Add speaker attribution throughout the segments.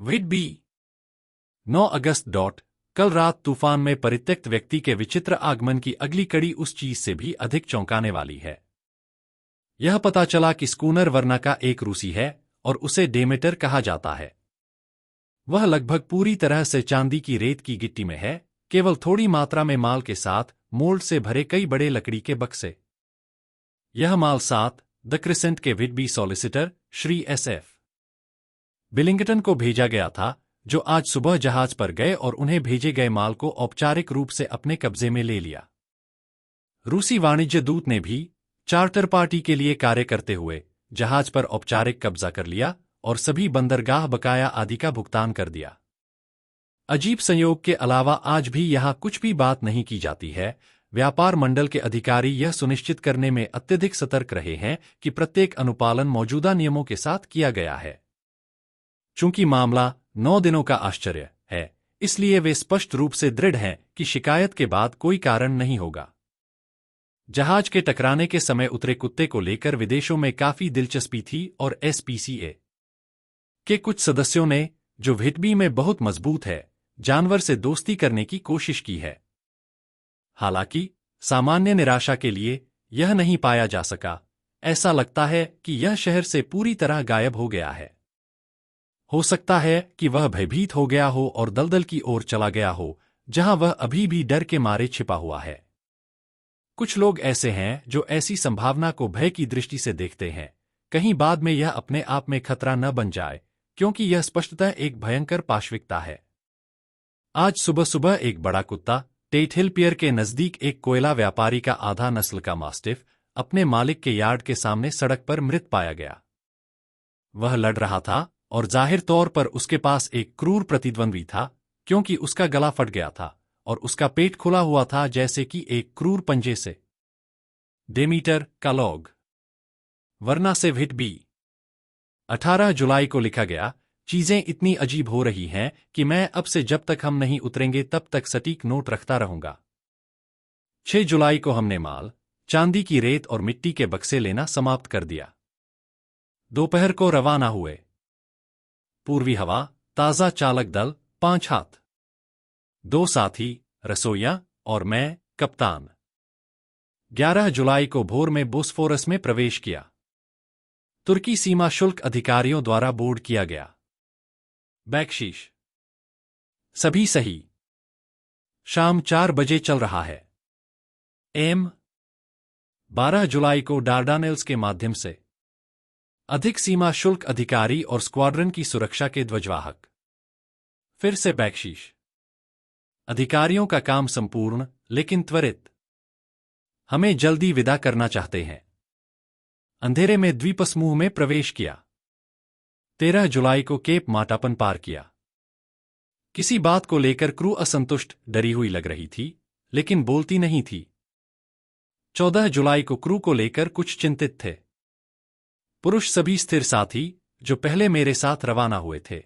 Speaker 1: विड B 9 अगस्त कल रात तूफान में परित्यक्त व्यक्ति के विचित्र आगमन की अगली कड़ी उस चीज से भी अधिक चौंकाने वाली है। यह पता चला कि स्कूनर वर्ना का एक रूसी है और उसे डेमेटर कहा जाता है। वह लगभग पूरी तरह से चांदी की रेत की गिट्टी में है, केवल थोड़ी मात्रा में माल के साथ मोल्ड से भरे कई बड़े लकड़ी के बक्से। यह माल 7 द क्रिसेंट के विड बी सॉलिसिटर श्री SF बिलिंगटन को भेजा गया था, जो आज सुबह जहाज पर गए और उन्हें भेजे गए माल को औपचारिक रूप से अपने कब्जे में ले लिया। रूसी वाणिज्य दूत ने भी चार्टर पार्टी के लिए कार्य करते हुए जहाज पर औपचारिक कब्जा कर लिया और सभी बंदरगाह बकाया आदि का भुगतान कर दिया। अजीब संयोग के अलावा आज भी यहां कुछ भी बात नहीं की जाती है। व्यापार मंडल के अधिकारी यह सुनिश्चित करने में अत्यधिक सतर्क रहे हैं कि प्रत्येक अनुपालन मौजूदा नियमों के साथ किया गया है। चूंकि मामला 9 दिनों का आश्चर्य है, इसलिए वे स्पष्ट रूप से दृढ़ हैं कि शिकायत के बाद कोई कारण नहीं होगा। जहाज के टकराने के समय उतरे कुत्ते को लेकर विदेशों में काफी दिलचस्पी थी और SPCA के कुछ सदस्यों ने, जो व्हिटबी में बहुत मजबूत है, जानवर से दोस्ती करने की कोशिश की है। हालांकि सामान्य निराशा के लिए यह नहीं पाया जा सका। ऐसा लगता है कि यह शहर से पूरी तरह गायब हो गया है। हो सकता है कि वह भयभीत हो गया हो और दलदल की ओर चला गया हो, जहां वह अभी भी डर के मारे छिपा हुआ है। कुछ लोग ऐसे हैं जो ऐसी संभावना को भय की दृष्टि से देखते हैं, कहीं बाद में यह अपने आप में खतरा न बन जाए, क्योंकि यह स्पष्टतः एक भयंकर पाशविकता है। आज सुबह सुबह एक बड़ा कुत्ता टेट हिल पियर के नजदीक एक कोयला व्यापारी का आधा नस्ल का मास्टिफ अपने मालिक के यार्ड के सामने सड़क पर मृत पाया गया। वह लड़ रहा था और जाहिर तौर पर उसके पास एक क्रूर प्रतिद्वंद्वी था, क्योंकि उसका गला फट गया था और उसका पेट खुला हुआ था जैसे कि एक क्रूर पंजे से। डेमीटर का लॉग वर्ना से व्हिटबी 18 जुलाई को लिखा गया। चीजें इतनी अजीब हो रही हैं कि मैं अब से जब तक हम नहीं उतरेंगे तब तक सटीक नोट रखता रहूंगा। 6 जुलाई को हमने माल, चांदी की रेत और मिट्टी के बक्से लेना समाप्त कर दिया। दोपहर को रवाना हुए। पूर्वी हवा, ताजा चालक दल, 5 हाथ, 2 साथी, रसोइया और मैं, कप्तान। 11 जुलाई को भोर में बोस्फोरस में प्रवेश किया। तुर्की सीमा शुल्क अधिकारियों द्वारा बोर्ड किया गया। बैकशीश सभी सही। शाम 4 बजे चल रहा है। 12 जुलाई को डार्डानेल्स के माध्यम से अधिक सीमा शुल्क अधिकारी और स्क्वाड्रन की सुरक्षा के ध्वजवाहक। फिर से बैकशीश। अधिकारियों का काम संपूर्ण लेकिन त्वरित। हमें जल्दी विदा करना चाहते हैं। अंधेरे में द्वीपसमूह में प्रवेश किया। 13 जुलाई को केप माटापन पार किया। किसी बात को लेकर क्रू असंतुष्ट, डरी हुई लग रही थी, लेकिन बोलती नहीं थी। 14 जुलाई को क्रू को लेकर कुछ चिंतित थे। पुरुष सभी स्थिर साथी, जो पहले मेरे साथ रवाना हुए थे।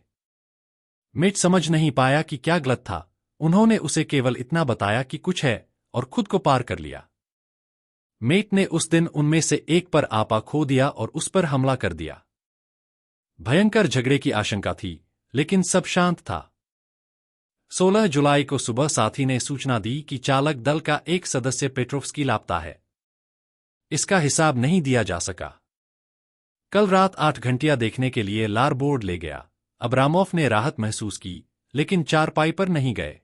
Speaker 1: मिट समझ नहीं पाया कि क्या गलत था। उन्होंने उसे केवल इतना बताया कि कुछ है और खुद को पार कर लिया। मेट ने उस दिन उनमें से एक पर आपा खो दिया और उस पर हमला कर दिया। भयंकर झगड़े की आशंका थी, लेकिन सब शांत था। 16 जुलाई को सुबह साथी ने सूचना दी कि चालक दल का एक सदस्य पेट्रोव्स्की लापता है। इसका हिसाब नहीं दिया जा सका। कल रात 8 घंटिया देखने के लिए लारबोर्ड ले गया। अब्रामोफ ने राहत महसूस की, लेकिन चारपाई पर नहीं गए।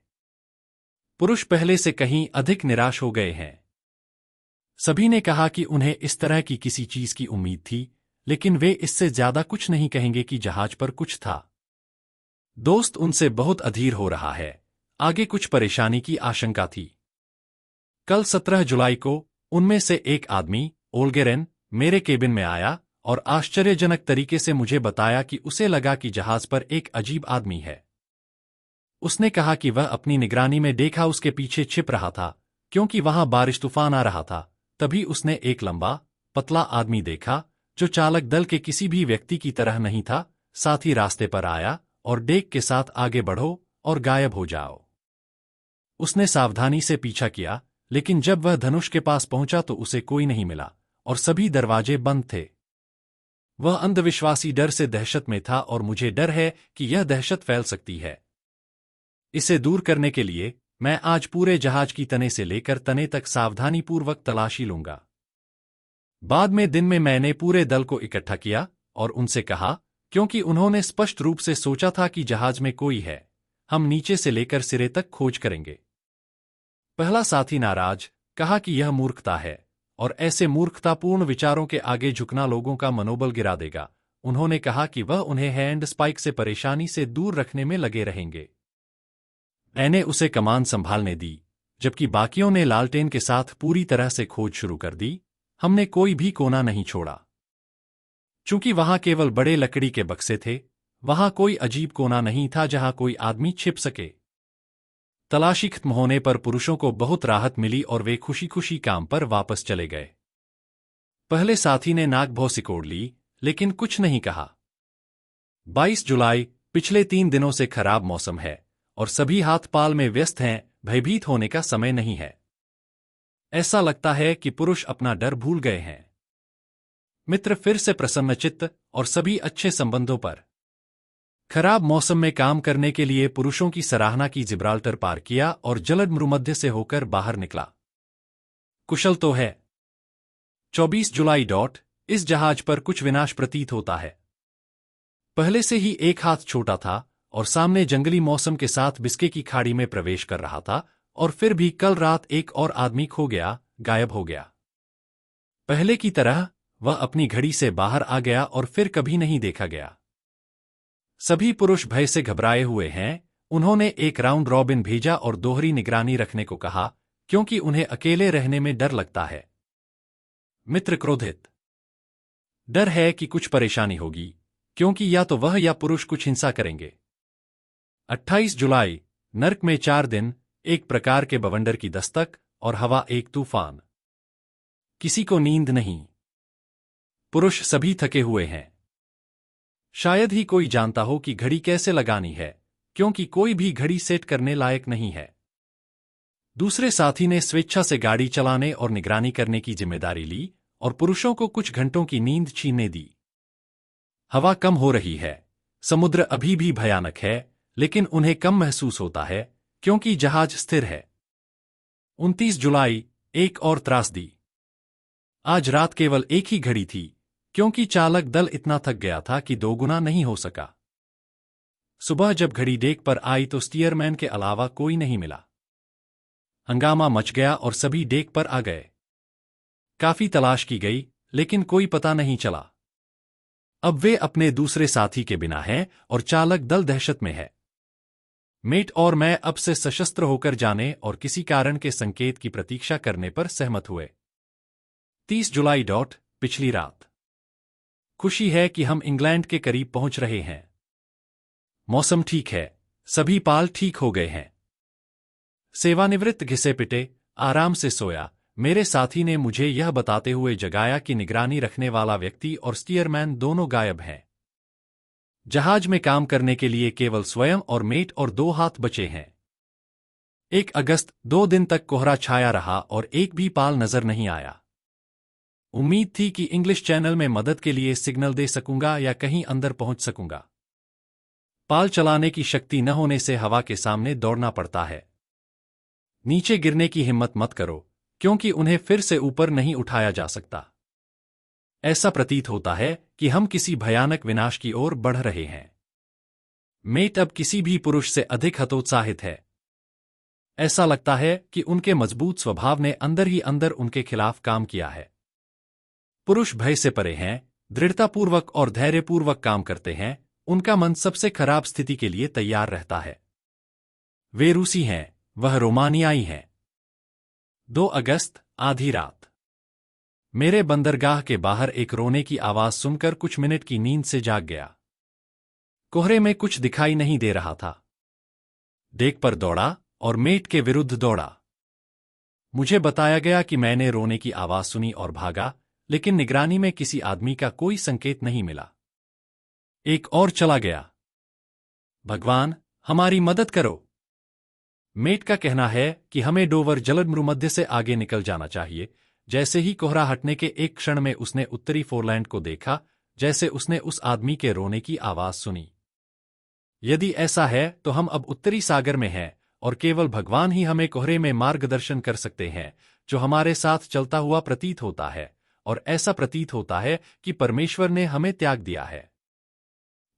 Speaker 1: पुरुष पहले से कहीं अधिक निराश हो गए हैं। सभी ने कहा कि उन्हें इस तरह की किसी चीज की उम्मीद थी, लेकिन वे इससे ज्यादा कुछ नहीं कहेंगे कि जहाज पर कुछ था। दोस्त उनसे बहुत अधीर हो रहा है। आगे कुछ परेशानी की आशंका थी। कल 17 जुलाई को उनमें से एक आदमी, ओल्गेरेन, मेरे केबिन में आया और आश्चर्यजनक तरीके से मुझे बताया कि उसे लगा कि जहाज पर एक अजीब आदमी है। उसने कहा कि वह अपनी निगरानी में डेक हाउस के पीछे छिप रहा था, क्योंकि वहां बारिश तूफान आ रहा था। तभी उसने एक लंबा, पतला आदमी देखा, जो चालक दल के किसी भी व्यक्ति की तरह नहीं था। साथ ही रास्ते पर आया और डेक के साथ आगे बढ़ो और गायब हो जाओ। उसने सावधानी से पीछा किया, लेकिन जब वह धनुष के पास पहुंचा तो उसे कोई नहीं मिला और सभी दरवाजे बंद थे। वह अंधविश्वासी डर से दहशत में था और मुझे डर है कि यह दहशत फैल सकती है। इसे दूर करने के लिए मैं आज पूरे जहाज की तने से लेकर तने तक सावधानीपूर्वक तलाशी लूंगा। बाद में दिन में मैंने पूरे दल को इकट्ठा किया और उनसे कहा, क्योंकि उन्होंने स्पष्ट रूप से सोचा था कि जहाज में कोई है, हम नीचे से लेकर सिरे तक खोज करेंगे। पहला साथी नाराज कहा कि यह मूर्खता है और ऐसे मूर्खतापूर्ण विचारों के आगे झुकना लोगों का मनोबल गिरा देगा। उन्होंने कहा कि वह उन्हें हैंड स्पाइक से परेशानी से दूर रखने में लगे रहेंगे। मैंने उसे कमान संभालने दी, जबकि बाकियों ने लालटेन के साथ पूरी तरह से खोज शुरू कर दी। हमने कोई भी कोना नहीं छोड़ा। चूंकि वहां केवल बड़े लकड़ी के बक्से थे, वहां कोई अजीब कोना नहीं था जहां कोई आदमी छिप सके। तलाशी खत्म होने पर पुरुषों को बहुत राहत मिली और वे खुशी खुशी काम पर वापस चले गए। पहले साथी ने नाक भौं सिकोड़ ली, लेकिन कुछ नहीं कहा। 22 जुलाई, पिछले 3 दिनों से खराब मौसम है और सभी हाथ पाल में व्यस्त हैं। भयभीत होने का समय नहीं है। ऐसा लगता है कि पुरुष अपना डर भूल गए हैं। मित्र फिर से प्रसन्नचित्त और सभी अच्छे संबंधों पर। खराब मौसम में काम करने के लिए पुरुषों की सराहना की। जिब्राल्टर पार किया और जलद मरुमध्य से होकर बाहर निकला। कुशल तो है। 24 जुलाई। इस जहाज पर कुछ विनाश प्रतीत होता है। पहले से ही एक हाथ छोटा था और सामने जंगली मौसम के साथ बिस्के की खाड़ी में प्रवेश कर रहा था, और फिर भी कल रात एक और आदमी खो गया, गायब हो गया। पहले की तरह वह अपनी घड़ी से बाहर आ गया और फिर कभी नहीं देखा गया। सभी पुरुष भय से घबराए हुए हैं। उन्होंने एक राउंड रॉबिन भेजा और दोहरी निगरानी रखने को कहा, क्योंकि उन्हें अकेले रहने में डर लगता है। मित्र क्रोधित। डर है कि कुछ परेशानी होगी, क्योंकि या तो वह या पुरुष कुछ हिंसा करेंगे। 28 जुलाई। नर्क में 4 दिन, एक प्रकार के बवंडर की दस्तक और हवा एक तूफान। किसी को नींद नहीं। पुरुष सभी थके हुए हैं। शायद ही कोई जानता हो कि घड़ी कैसे लगानी है, क्योंकि कोई भी घड़ी सेट करने लायक नहीं है। दूसरे साथी ने स्वेच्छा से गाड़ी चलाने और निगरानी करने की जिम्मेदारी ली और पुरुषों को कुछ घंटों की नींद छीनने दी। हवा कम हो रही है। समुद्र अभी भी भयानक है, लेकिन उन्हें कम महसूस होता है क्योंकि जहाज स्थिर है। 29 जुलाई। एक और त्रासदी। आज रात केवल एक ही घड़ी थी, क्योंकि चालक दल इतना थक गया था कि दोगुना नहीं हो सका। सुबह जब घड़ी डेक पर आई तो स्टीयरमैन के अलावा कोई नहीं मिला। हंगामा मच गया और सभी डेक पर आ गए। काफी तलाश की गई, लेकिन कोई पता नहीं चला। अब वे अपने दूसरे साथी के बिना हैं और चालक दल दहशत में है। मेट और मैं अब से सशस्त्र होकर जाने और किसी कारण के संकेत की प्रतीक्षा करने पर सहमत हुए। 30 जुलाई। पिछली रात। खुशी है कि हम इंग्लैंड के करीब पहुंच रहे हैं। मौसम ठीक है, सभी पाल ठीक हो गए हैं। सेवानिवृत्त घिसे पिटे आराम से सोया। मेरे साथी ने मुझे यह बताते हुए जगाया कि निगरानी रखने वाला व्यक्ति और स्टीयरमैन दोनों गायब हैं। जहाज में काम करने के लिए केवल स्वयं और मेट और 2 हाथ बचे हैं। 1 अगस्त। 2 दिन तक कोहरा छाया रहा और एक भी पाल नजर नहीं आया। उम्मीद थी कि इंग्लिश चैनल में मदद के लिए सिग्नल दे सकूंगा या कहीं अंदर पहुंच सकूंगा। पाल चलाने की शक्ति न होने से हवा के सामने दौड़ना पड़ता है। नीचे गिरने की हिम्मत मत करो, क्योंकि उन्हें फिर से ऊपर नहीं उठाया जा सकता। ऐसा प्रतीत होता है कि हम किसी भयानक विनाश की ओर बढ़ रहे हैं। मेट अब किसी भी पुरुष से अधिक हतोत्साहित है। ऐसा लगता है कि उनके मजबूत स्वभाव ने अंदर ही अंदर उनके खिलाफ काम किया है। पुरुष भय से परे हैं, दृढ़तापूर्वक और धैर्यपूर्वक काम करते हैं। उनका मन सबसे खराब स्थिति के लिए तैयार रहता है। वे रूसी हैं, वह रोमानियाई हैं। 2 अगस्त। आधी रात। मेरे बंदरगाह के बाहर एक रोने की आवाज सुनकर कुछ मिनट की नींद से जाग गया। कोहरे में कुछ दिखाई नहीं दे रहा था। डेक पर दौड़ा और मेट के विरुद्ध दौड़ा। मुझे बताया गया कि मैंने रोने की आवाज सुनी और भागा, लेकिन निगरानी में किसी आदमी का कोई संकेत नहीं मिला। एक और चला गया। भगवान, हमारी मदद करो। मेट का कहना है कि हमें डोवर जलद मरुमध्य से आगे निकल जाना चाहिए। जैसे ही कोहरा हटने के एक क्षण में उसने उत्तरी फोरलैंड को देखा, जैसे उसने उस आदमी के रोने की आवाज सुनी। यदि ऐसा है तो हम अब उत्तरी सागर में हैं और केवल भगवान ही हमें कोहरे में मार्गदर्शन कर सकते हैं, जो हमारे साथ चलता हुआ प्रतीत होता है, और ऐसा प्रतीत होता है कि परमेश्वर ने हमें त्याग दिया है।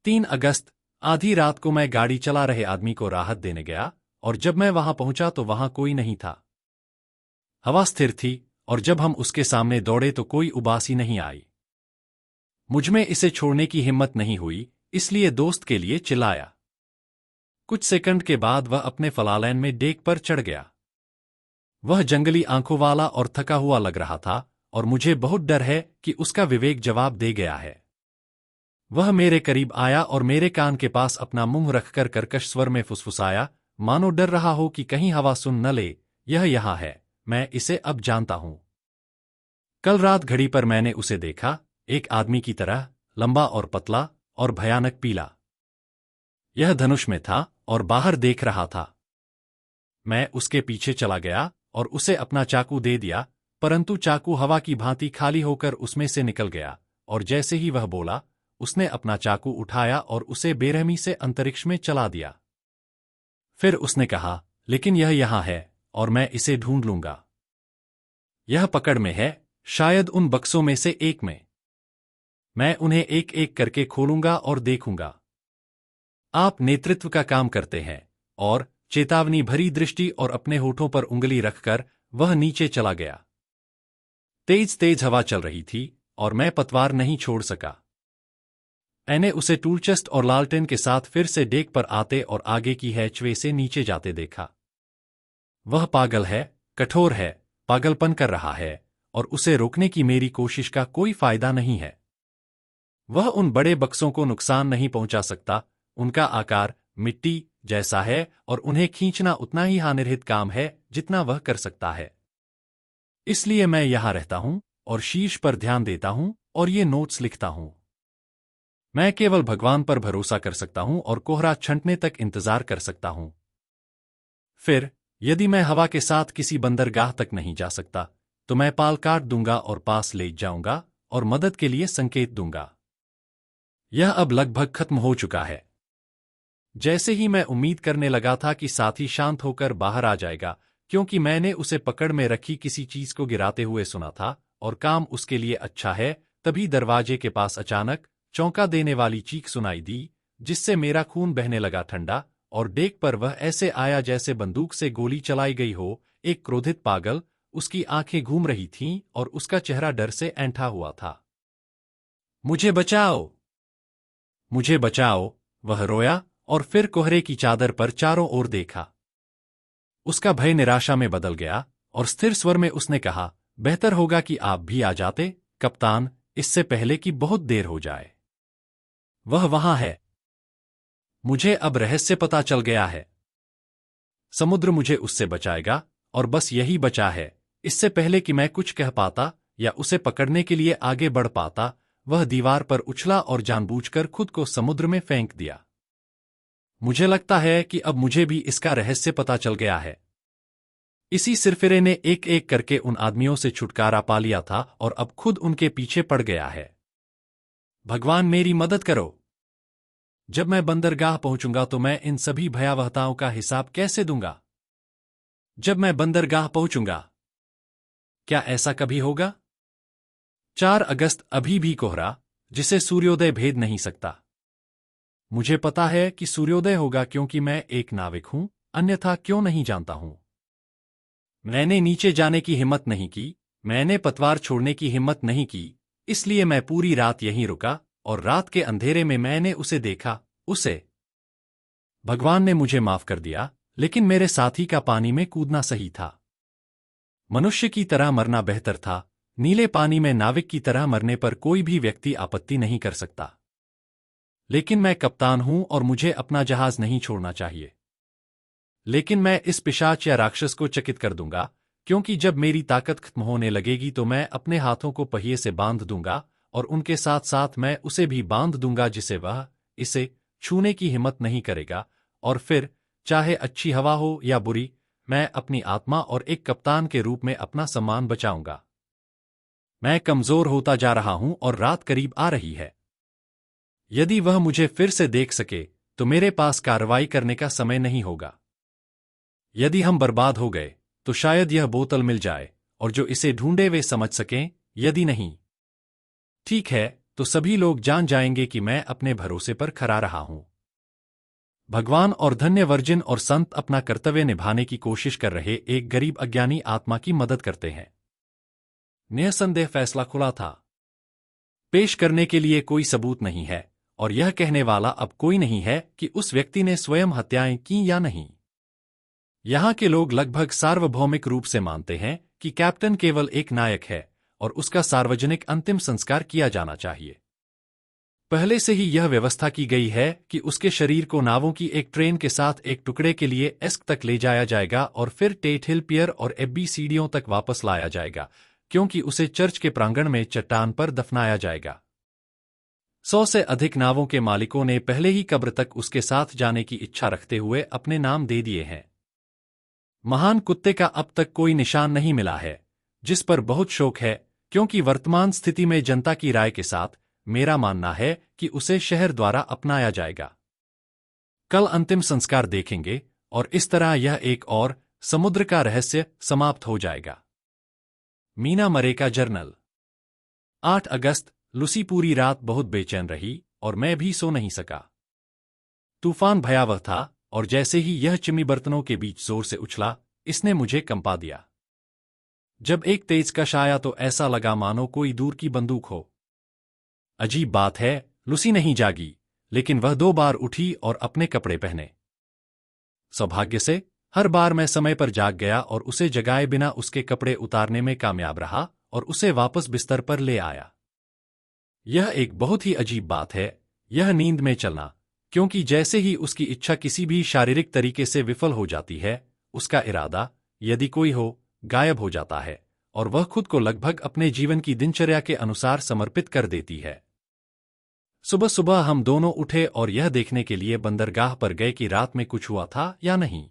Speaker 1: 3 अगस्त आधी रात को मैं गाड़ी चला रहे आदमी को राहत देने गया, और जब मैं वहां पहुंचा तो वहां कोई नहीं था। हवा स्थिर थी, और जब हम उसके सामने दौड़े तो कोई उबासी नहीं आई। मुझमें इसे छोड़ने की हिम्मत नहीं हुई, इसलिए दोस्त के लिए चिल्लाया। कुछ सेकंड के बाद वह अपने फलालैन में डेक पर चढ़ गया। वह जंगली आंखों वाला और थका हुआ लग रहा था, और मुझे बहुत डर है कि उसका विवेक जवाब दे गया है। वह मेरे करीब आया और मेरे कान के पास अपना मुंह रखकर कर्कश स्वर में फुसफुसाया, मानो डर रहा हो कि कहीं हवा सुन न ले। यह यहाँ है, मैं इसे अब जानता हूं। कल रात घड़ी पर मैंने उसे देखा, एक आदमी की तरह, लंबा और पतला और भयानक पीला। यह धनुष में था और बाहर देख रहा था। मैं उसके पीछे चला गया और उसे अपना चाकू दे दिया, परंतु चाकू हवा की भांति खाली होकर उसमें से निकल गया, और जैसे ही वह बोला, उसने अपना चाकू उठाया और उसे बेरहमी से अंतरिक्ष में चला दिया। फिर उसने कहा, लेकिन यह यहाँ है, और मैं इसे ढूंढ लूंगा। यह पकड़ में है, शायद उन बक्सों में से एक में। मैं उन्हें एक एक करके खोलूंगा और देखूंगा। आप नेतृत्व का काम करते हैं, और चेतावनी भरी दृष्टि और अपने होठों पर उंगली रखकर वह नीचे चला गया। तेज तेज हवा चल रही थी, और मैं पतवार नहीं छोड़ सका। मैंने उसे टूलचेस्ट और लालटेन के साथ फिर से डेक पर आते और आगे की हैचवे से नीचे जाते देखा। वह पागल है, कठोर है, पागलपन कर रहा है, और उसे रोकने की मेरी कोशिश का कोई फायदा नहीं है। वह उन बड़े बक्सों को नुकसान नहीं पहुंचा सकता, उनका आकार मिट्टी जैसा है, और उन्हें खींचना उतना ही हानिरहित काम है जितना वह कर सकता है। इसलिए मैं यहां रहता हूं, और शीर्ष पर ध्यान देता हूं, और ये नोट्स लिखता हूं। मैं केवल भगवान पर भरोसा कर सकता हूं और कोहरा छंटने तक इंतजार कर सकता हूं। फिर, यदि मैं हवा के साथ किसी बंदरगाह तक नहीं जा सकता, तो मैं पाल काट दूंगा और पास ले जाऊंगा और मदद के लिए संकेत दूंगा। यह अब लगभग खत्म हो चुका है। जैसे ही मैं उम्मीद करने लगा था कि साथी शांत होकर बाहर आ जाएगा, क्योंकि मैंने उसे पकड़ में रखी किसी चीज को गिराते हुए सुना था, और काम उसके लिए अच्छा है, तभी दरवाजे के पास अचानक चौंका देने वाली चीख सुनाई दी, जिससे मेरा खून बहने लगा ठंडा, और डेक पर वह ऐसे आया जैसे बंदूक से गोली चलाई गई हो, एक क्रोधित पागल। उसकी आंखें घूम रही थीं और उसका चेहरा डर से ऐंठा हुआ था। मुझे बचाओ! मुझे बचाओ! वह रोया, और फिर कोहरे की चादर पर चारों ओर देखा। उसका भय निराशा में बदल गया, और स्थिर स्वर में उसने कहा, बेहतर होगा कि आप भी आ जाते, कप्तान, इससे पहले कि बहुत देर हो जाए। वह वहां है। मुझे अब रहस्य पता चल गया है। समुद्र मुझे उससे बचाएगा, और बस यही बचा है। इससे पहले कि मैं कुछ कह पाता या उसे पकड़ने के लिए आगे बढ़ पाता, वह दीवार पर उछला और जानबूझकर खुद को समुद्र में फेंक दिया। मुझे लगता है कि अब मुझे भी इसका रहस्य पता चल गया है। इसी सिरफिरे ने एक एक करके उन आदमियों से छुटकारा पा लिया था और अब खुद उनके पीछे पड़ गया है। भगवान मेरी मदद करो! जब मैं बंदरगाह पहुंचूंगा तो मैं इन सभी भयावहताओं का हिसाब कैसे दूंगा? जब मैं बंदरगाह पहुंचूंगा, क्या ऐसा कभी होगा? 4 अगस्त अभी भी कोहरा, जिसे सूर्योदय भेद नहीं सकता। मुझे पता है कि सूर्योदय होगा क्योंकि मैं एक नाविक हूं, अन्यथा क्यों नहीं जानता हूं। मैंने नीचे जाने की हिम्मत नहीं की, मैंने पतवार छोड़ने की हिम्मत नहीं की, इसलिए मैं पूरी रात यहीं रुका, और रात के अंधेरे में मैंने उसे देखा, उसे। भगवान ने मुझे माफ कर दिया, लेकिन मेरे साथी का पानी में कूदना सही था। मनुष्य की तरह मरना बेहतर था, नीले पानी में नाविक की तरह मरने पर कोई भी व्यक्ति आपत्ति नहीं कर सकता। लेकिन मैं कप्तान हूं और मुझे अपना जहाज नहीं छोड़ना चाहिए। लेकिन मैं इस पिशाच या राक्षस को चकित कर दूंगा, क्योंकि जब मेरी ताकत खत्म होने लगेगी तो मैं अपने हाथों को पहिए से बांध दूंगा, और उनके साथ साथ मैं उसे भी बांध दूंगा जिसे वह इसे छूने की हिम्मत नहीं करेगा, और फिर, चाहे अच्छी हवा हो या बुरी, मैं अपनी आत्मा और एक कप्तान के रूप में अपना सम्मान बचाऊंगा। मैं कमजोर होता जा रहा हूं और रात करीब आ रही है। यदि वह मुझे फिर से देख सके तो मेरे पास कार्रवाई करने का समय नहीं होगा। यदि हम बर्बाद हो गए तो शायद यह बोतल मिल जाए और जो इसे ढूंढे वे समझ सकें, यदि नहीं, ठीक है, तो सभी लोग जान जाएंगे कि मैं अपने भरोसे पर खरा रहा हूं। भगवान और धन्य वर्जिन और संत अपना कर्तव्य निभाने की कोशिश कर रहे एक गरीब अज्ञानी आत्मा की मदद करते हैं। निसंदेह फैसला खुला था। पेश करने के लिए कोई सबूत नहीं है और यह कहने वाला अब कोई नहीं है कि उस व्यक्ति ने स्वयं हत्याएं की या नहीं। यहां के लोग लगभग सार्वभौमिक रूप से मानते हैं कि कैप्टन केवल एक नायक है और उसका सार्वजनिक अंतिम संस्कार किया जाना चाहिए। पहले से ही यह व्यवस्था की गई है कि उसके शरीर को नावों की एक ट्रेन के साथ एक टुकड़े के लिए एस्क तक ले जाया जाएगा और फिर टेट हिल पियर और एब्बी सीढ़ियों तक वापस लाया जाएगा, क्योंकि उसे चर्च के प्रांगण में चट्टान पर दफनाया जाएगा। 100 से अधिक नावों के मालिकों ने पहले ही कब्र तक उसके साथ जाने की इच्छा रखते हुए अपने नाम दे दिए हैं। महान कुत्ते का अब तक कोई निशान नहीं मिला है, जिस पर बहुत शोक है, क्योंकि वर्तमान स्थिति में जनता की राय के साथ मेरा मानना है कि उसे शहर द्वारा अपनाया जाएगा। कल अंतिम संस्कार देखेंगे और इस तरह यह एक और समुद्र का रहस्य समाप्त हो जाएगा। मीना मरे का जर्नल। 8 अगस्त। लूसी पूरी रात बहुत बेचैन रही और मैं भी सो नहीं सका। तूफान भयावह था और जैसे ही यह चिमनी बर्तनों के बीच जोर से उछला, इसने मुझे कंपा दिया। जब एक तेज कश आया तो ऐसा लगा मानो कोई दूर की बंदूक हो। अजीब बात है, लूसी नहीं जागी, लेकिन वह 2 बार उठी और अपने कपड़े पहने। सौभाग्य से हर बार मैं समय पर जाग गया और उसे जगाए बिना उसके कपड़े उतारने में कामयाब रहा और उसे वापस बिस्तर पर ले आया। यह एक बहुत ही अजीब बात है, यह नींद में चलना, क्योंकि जैसे ही उसकी इच्छा किसी भी शारीरिक तरीके से विफल हो जाती है, उसका इरादा, यदि कोई हो, गायब हो जाता है और वह खुद को लगभग अपने जीवन की दिनचर्या के अनुसार समर्पित कर देती है। सुबह सुबह हम दोनों उठे और यह देखने के लिए बंदरगाह पर गए कि रात में कुछ हुआ था या नहीं।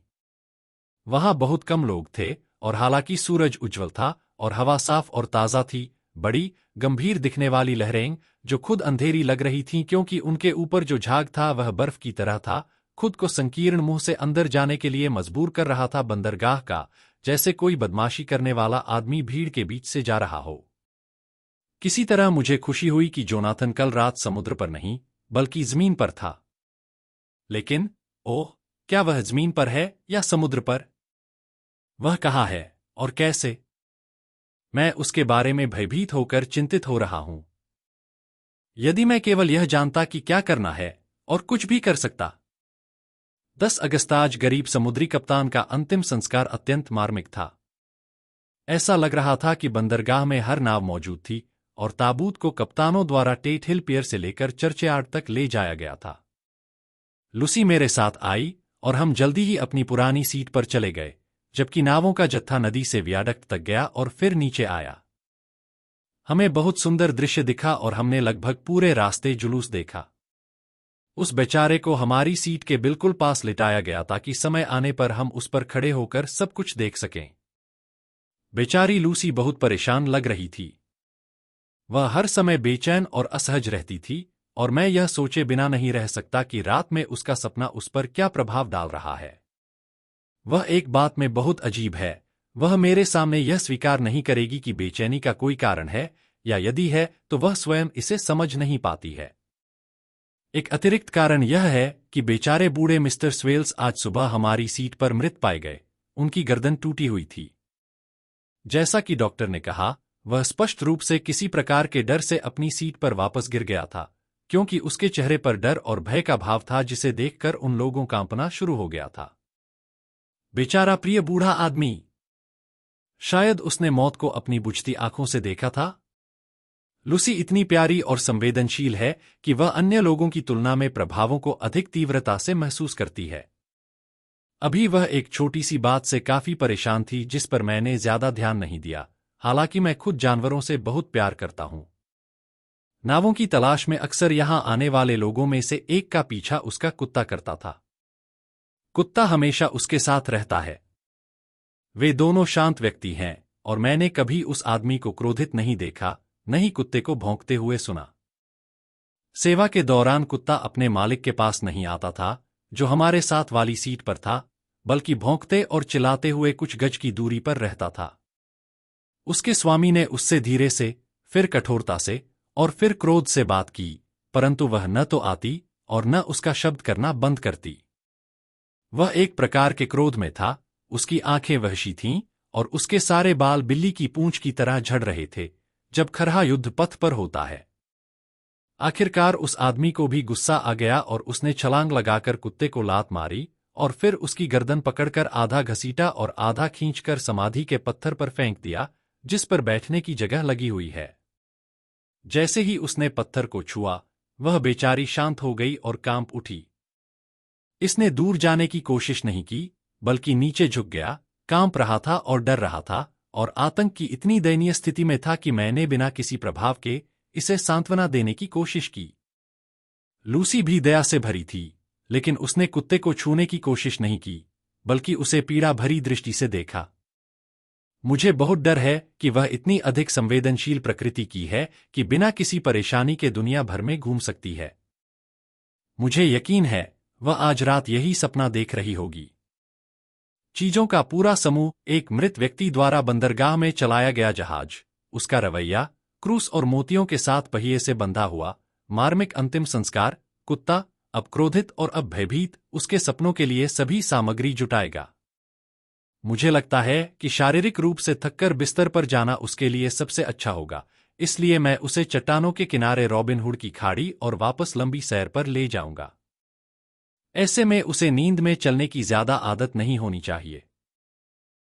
Speaker 1: वहां बहुत कम लोग थे और हालांकि सूरज उज्ज्वल था और हवा साफ और ताज़ा थी, बड़ी गंभीर दिखने वाली लहरें, जो खुद अंधेरी लग रही थीं क्योंकि उनके ऊपर जो झाग था वह बर्फ की तरह था, खुद को संकीर्ण मुंह से अंदर जाने के लिए मजबूर कर रहा था बंदरगाह का, जैसे कोई बदमाशी करने वाला आदमी भीड़ के बीच से जा रहा हो। किसी तरह मुझे खुशी हुई कि जोनाथन कल रात समुद्र पर नहीं, बल्कि जमीन पर था। लेकिन, ओह, क्या वह जमीन पर है या समुद्र पर? वह कहाँ है और कैसे? मैं उसके बारे में भयभीत होकर चिंतित हो रहा हूं। यदि मैं केवल यह जानता कि क्या करना है और कुछ भी कर सकता। 10 अगस्त। आज गरीब समुद्री कप्तान का अंतिम संस्कार अत्यंत मार्मिक था। ऐसा लग रहा था कि बंदरगाह में हर नाव मौजूद थी और ताबूत को कप्तानों द्वारा टेट हिल पियर से लेकर चर्चयार्ड तक ले जाया गया था। लूसी मेरे साथ आई और हम जल्दी ही अपनी पुरानी सीट पर चले गए, जबकि नावों का जत्था नदी से वियाडक्ट तक गया और फिर नीचे आया। हमें बहुत सुंदर दृश्य दिखा और हमने लगभग पूरे रास्ते जुलूस देखा। उस बेचारे को हमारी सीट के बिल्कुल पास लिटाया गया ताकि समय आने पर हम उस पर खड़े होकर सब कुछ देख सकें। बेचारी लूसी बहुत परेशान लग रही थी। वह हर समय बेचैन और असहज रहती थी और मैं यह सोचे बिना नहीं रह सकता कि रात में उसका सपना उस पर क्या प्रभाव डाल रहा है। वह एक बात में बहुत अजीब है, वह मेरे सामने यह स्वीकार नहीं करेगी कि बेचैनी का कोई कारण है, या यदि है तो वह स्वयं इसे समझ नहीं पाती है। एक अतिरिक्त कारण यह है कि बेचारे बूढ़े मिस्टर स्वेल्स आज सुबह हमारी सीट पर मृत पाए गए। उनकी गर्दन टूटी हुई थी। जैसा कि डॉक्टर ने कहा, वह स्पष्ट रूप से किसी प्रकार के डर से अपनी सीट पर वापस गिर गया था, क्योंकि उसके चेहरे पर डर और भय का भाव था जिसे देखकर उन लोगों कांपना शुरू हो गया था। बेचारा प्रिय बूढ़ा आदमी। शायद उसने मौत को अपनी बुझती आंखों से देखा था। लूसी इतनी प्यारी और संवेदनशील है कि वह अन्य लोगों की तुलना में प्रभावों को अधिक तीव्रता से महसूस करती है। अभी वह एक छोटी सी बात से काफी परेशान थी जिस पर मैंने ज्यादा ध्यान नहीं दिया, हालांकि मैं खुद जानवरों से बहुत प्यार करता हूं। नावों की तलाश में अक्सर यहां आने वाले लोगों में से एक का पीछा उसका कुत्ता करता था। कुत्ता हमेशा उसके साथ रहता है। वे दोनों शांत व्यक्ति हैं और मैंने कभी उस आदमी को क्रोधित नहीं देखा, नहीं कुत्ते को भौंकते हुए सुना। सेवा के दौरान कुत्ता अपने मालिक के पास नहीं आता था, जो हमारे साथ वाली सीट पर था, बल्कि भौंकते और चिल्लाते हुए कुछ गज की दूरी पर रहता था। उसके स्वामी ने उससे धीरे से, फिर कठोरता से और फिर क्रोध से बात की, परंतु वह न तो आती और न उसका शब्द करना बंद करती। वह एक प्रकार के क्रोध में था, उसकी आंखें वहशी थीं और उसके सारे बाल बिल्ली की पूंछ की तरह झड़ रहे थे, जब खरहा युद्ध पथ पर होता है। आखिरकार उस आदमी को भी गुस्सा आ गया और उसने छलांग लगाकर कुत्ते को लात मारी और फिर उसकी गर्दन पकड़कर आधा घसीटा और आधा खींचकर समाधि के पत्थर पर फेंक दिया, जिस पर बैठने की जगह लगी हुई है। जैसे ही उसने पत्थर को छुआ, वह बेचारी शांत हो गई और कांप उठी। इसने दूर जाने की कोशिश नहीं की, बल्कि नीचे झुक गया, कांप रहा था और डर रहा था, और आतंक की इतनी दयनीय स्थिति में था कि मैंने बिना किसी प्रभाव के इसे सांत्वना देने की कोशिश की। लूसी भी दया से भरी थी, लेकिन उसने कुत्ते को छूने की कोशिश नहीं की, बल्कि उसे पीड़ा भरी दृष्टि से देखा। मुझे बहुत डर है कि वह इतनी अधिक संवेदनशील प्रकृति की है कि बिना किसी परेशानी के दुनिया भर में घूम सकती है। मुझे यकीन है वह आज रात यही सपना देख रही होगी। चीजों का पूरा समूह, एक मृत व्यक्ति द्वारा बंदरगाह में चलाया गया जहाज, उसका रवैया, क्रूस और मोतियों के साथ पहिए से बंधा हुआ, मार्मिक अंतिम संस्कार, कुत्ता, अब क्रोधित और अब भयभीत, उसके सपनों के लिए सभी सामग्री जुटाएगा। मुझे लगता है कि शारीरिक रूप से थककर बिस्तर पर जाना उसके लिए सबसे अच्छा होगा, इसलिए मैं उसे चट्टानों के किनारे रॉबिन हुड की खाड़ी और वापस लंबी सैर पर ले जाऊंगा। ऐसे में उसे नींद में चलने की ज्यादा आदत नहीं होनी चाहिए।